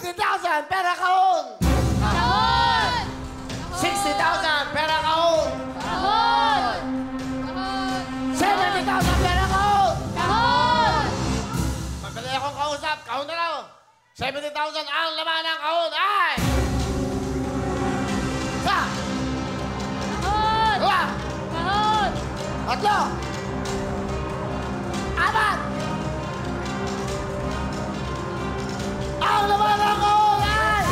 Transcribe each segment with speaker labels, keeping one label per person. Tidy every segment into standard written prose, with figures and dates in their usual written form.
Speaker 1: 50,000 pera kahon!
Speaker 2: Kahon!
Speaker 1: 60,000 pera kahon!
Speaker 2: Kahon!
Speaker 1: 70,000 pera kahon!
Speaker 2: Kahon!
Speaker 1: Madali akong kausap. Kahon na lang. 70,000 ang laman ng kahon ay... Isa!
Speaker 2: Kahon!
Speaker 1: Dua!
Speaker 2: Kahon!
Speaker 1: Tatlo! Apat! Ang laman ng kahon ay...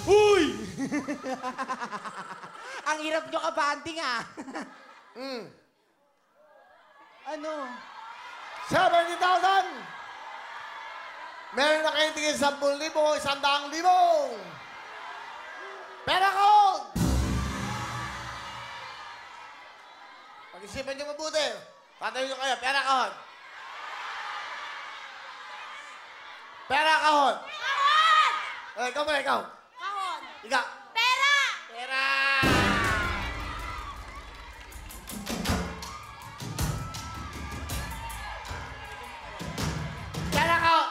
Speaker 3: Uy! Ang hirap nyo kabanding, ah. Ano?
Speaker 1: 70,000! Meron na kayo tingin 10,000, 100,000! Pera kahon! Pag-isipan nyo mabuti. Patayin nyo kayo, pera kahon. Pera kahon!
Speaker 2: Kahon!
Speaker 1: Ikaw ba, ikaw?
Speaker 2: Kahon!
Speaker 1: Ikaw.
Speaker 2: Pera!
Speaker 1: Pera! Pera kahon!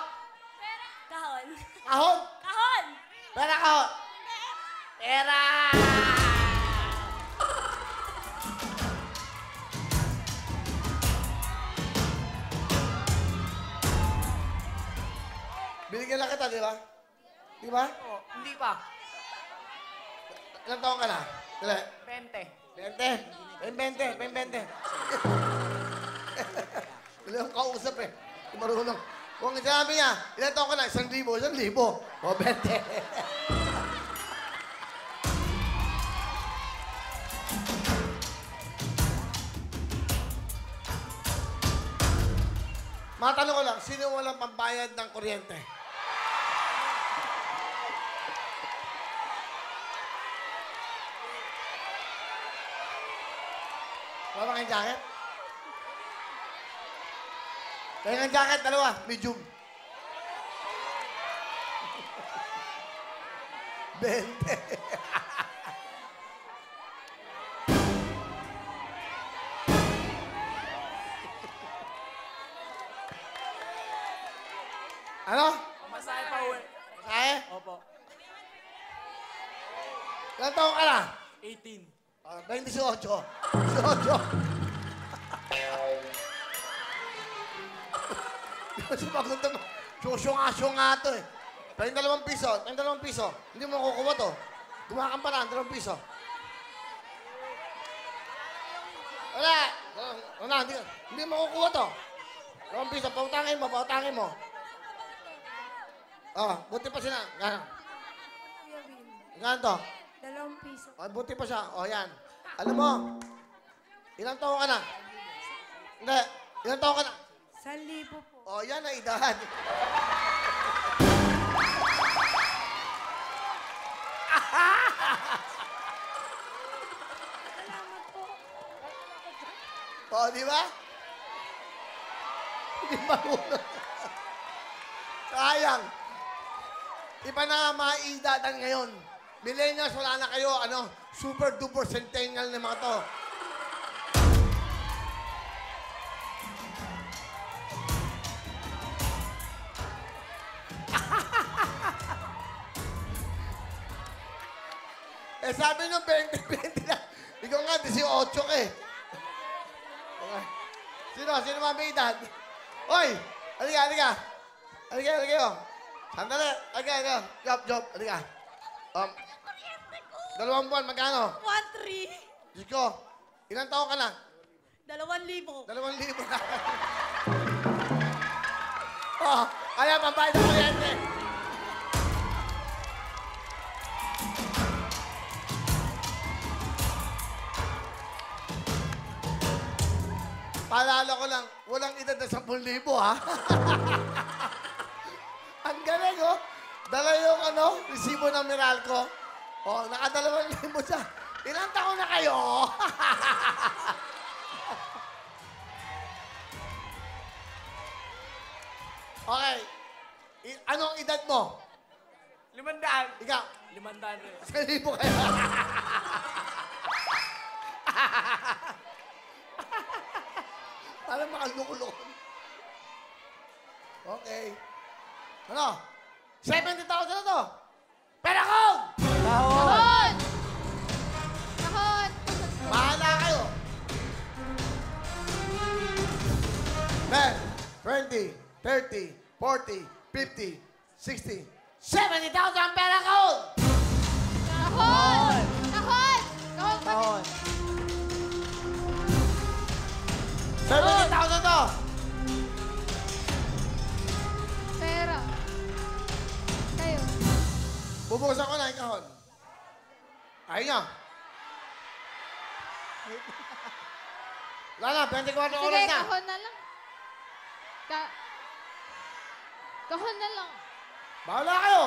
Speaker 2: Kahon!
Speaker 1: Kahon!
Speaker 2: Kahon!
Speaker 1: Pera kahon! Pera! Binigyan lang kita, di ba? Di ba?
Speaker 3: Oh, hindi pa.
Speaker 1: Ilang taon ka na? Dali.
Speaker 3: 20.
Speaker 1: 20. 20. Wala akong kausap eh. Hindi marunong. Kung sinabi niya, ilang taon ka na? 1,000. 1,000. O, 20. Matanong ko lang, sino walang pambayad ng kuryente? Wala ba kayong jacket? Kaya ng jacket, dalawa, medium. 20. Ano?
Speaker 3: Masahe pa uwi.
Speaker 1: Kaya?
Speaker 3: Opo.
Speaker 1: Ilang taon ka na?
Speaker 3: 18.
Speaker 1: 28. 28. Sumagot naman. Syunga to eh. Pero yung 2 piso, yung 2 piso, hindi mo makukuha to. Gumakan pa lang, 2 piso. Wala. Wala, hindi mo makukuha to. 2 piso, pautangin mo. Oh, buti pa sila. Gano'n. Gano'n to?
Speaker 2: 2 piso.
Speaker 1: Oh, buti pa siya. Oh, yan. Alam mo, ilang taon ka na? Hindi, ilang taon ka na?
Speaker 2: 1,000 po.
Speaker 1: Oh, yan na edad.
Speaker 2: Salamat po.
Speaker 1: Oh, di ba? Hindi marunong. Sayang. Iba na nga mga edad ngayon. Millennials, wala na kayo, super duper centennial na mga to. Sabi nyo 20-20 na. Ikaw nga, 18 ka eh. Okay. Sino mga edad? Hoy! Halika. Halika. Sandali. Halika. Job. Halika. 2 buwan, magkano?
Speaker 2: 1,300.
Speaker 1: Diyos ko, ilang taon ka na?
Speaker 2: 2,000.
Speaker 1: 2,000 na. Oh, ayan, pambayad ng kuryente. Paalala ko lang, walang edad na 10,000, ha? Ang galing, oh. Dala yung, resibo ng Meralco. Oh, naka-2,000 siya. Ilang taon na kayo? Okay. Anong edad mo?
Speaker 3: 500.
Speaker 1: Ikaw?
Speaker 3: 500 rin.
Speaker 1: 1,000 kayo. Parang makalukulok. Okay. Ano? 70,000 na to. Pera ko!
Speaker 2: Kahon! Kahon!
Speaker 1: Bahala kayo. 10, 20, 30, 40, 50, 60, 70,000 pera ko!
Speaker 2: Kahon! Kahon! Kahon!
Speaker 3: Kahon.
Speaker 1: 70,000 to.
Speaker 2: Pera. Kayo.
Speaker 1: Bubuksan ko na yung kahon. Ayaw niya. Wala na, 24 oras
Speaker 2: Sige,
Speaker 1: na.
Speaker 2: kahon na lang. Kahon na lang.
Speaker 1: Bahala kayo.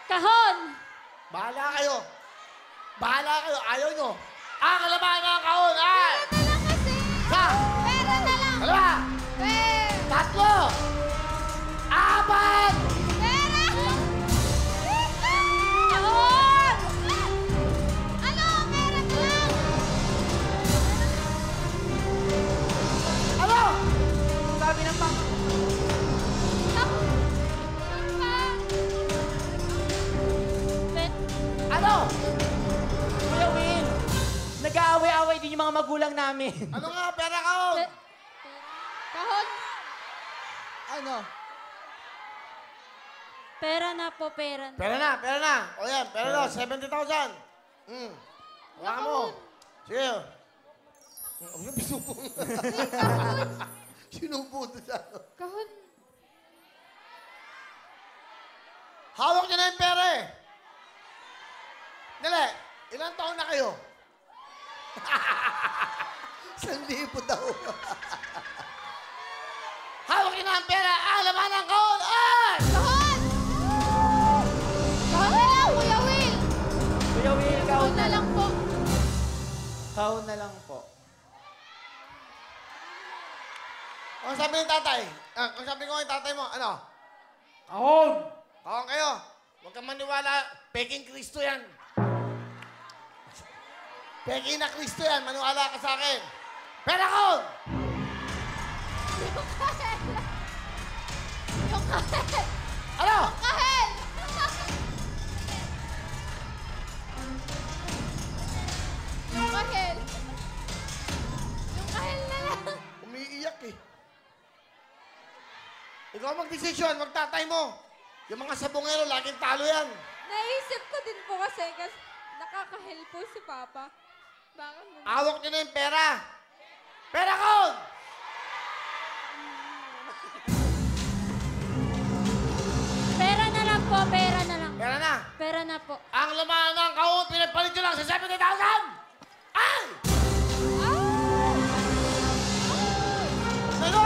Speaker 2: Kahon!
Speaker 1: Bahala kayo. Bahala kayo. Ayaw nyo. Ang laman ng kahon ay...
Speaker 2: Pera na lang kasi.
Speaker 1: Sa!
Speaker 2: Pera na lang.
Speaker 1: Dalawa!
Speaker 2: Pera.
Speaker 1: Tatlo! Apat!
Speaker 2: Pera! Kahon! Ano? Pera na lang.
Speaker 1: Ano?
Speaker 3: Sabi ng pang...
Speaker 2: Kahon. Ano ba?
Speaker 1: Ano?
Speaker 3: Kuya Will, nag-aaway-aaway din yung mga magulang namin.
Speaker 1: Ano nga? Pera kahon!
Speaker 2: Kahon.
Speaker 1: Ano?
Speaker 2: Pera na po, pera na.
Speaker 1: Pera na, pera na. O yan, pera na. 70,000. Wala mo. Sige. Ano bisubo? Sinubo to sa ano.
Speaker 2: Kahon.
Speaker 1: Hawak niyo na yung pera eh. Dali, ilang taon na kayo? 1,000 daw. Hawak niyo na ang pera. Laman ng kahon. Ay!
Speaker 2: Kahon! Kahon na lang, Kuya Will.
Speaker 3: Kuya Will,
Speaker 2: Kahon na lang po.
Speaker 3: Kahon na lang po.
Speaker 1: Ang sabi ng tatay? Ang sabi ko ng tatay mo, ano?
Speaker 3: Kahon!
Speaker 1: Kahon kayo. Huwag kang maniwala. Peking Kristo yan. Peking na Kristo yan. Maniwala ka sa akin. Pera kahon!
Speaker 2: Yung kahel. Yung kahel.
Speaker 1: Ano?
Speaker 2: Kahel. Yung kahel. Yung kahel na lang.
Speaker 1: Umiiyak eh. Ikaw mag-desisyon, magtatay mo. Yung mga sabongero, laging talo yan.
Speaker 2: Naisip ko din po kasi nakakahel po si Papa. Bakit mo?
Speaker 1: Awak niyo na yung pera. Pera kahon!
Speaker 2: Pera na lang po, pera na lang.
Speaker 1: Pera na.
Speaker 2: Pera na po.
Speaker 1: Ang laman ng kahon, pinapalit nyo lang sa 70,000! Ay! Ano?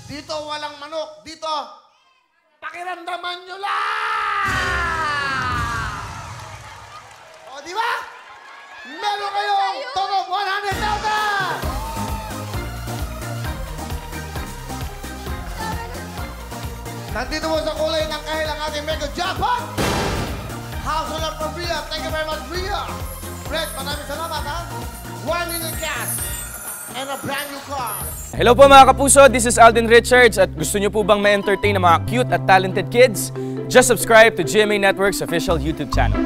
Speaker 1: Dito walang manok. Dito, pakiramdaman nyo lang! O, di ba? Meron kayong tunog 100,000! Nandito mo sa kulay ng kahil ang ating mega jackpot! House on up from Ria. Thank you very much, Ria. Fred, maraming salamat, ha? 1 million cash and a brand new car.
Speaker 4: Hello po mga kapuso, this is Alden Richards at gusto nyo po bang ma-entertain ng mga cute at talented kids? Just subscribe to GMA Network's official YouTube channel.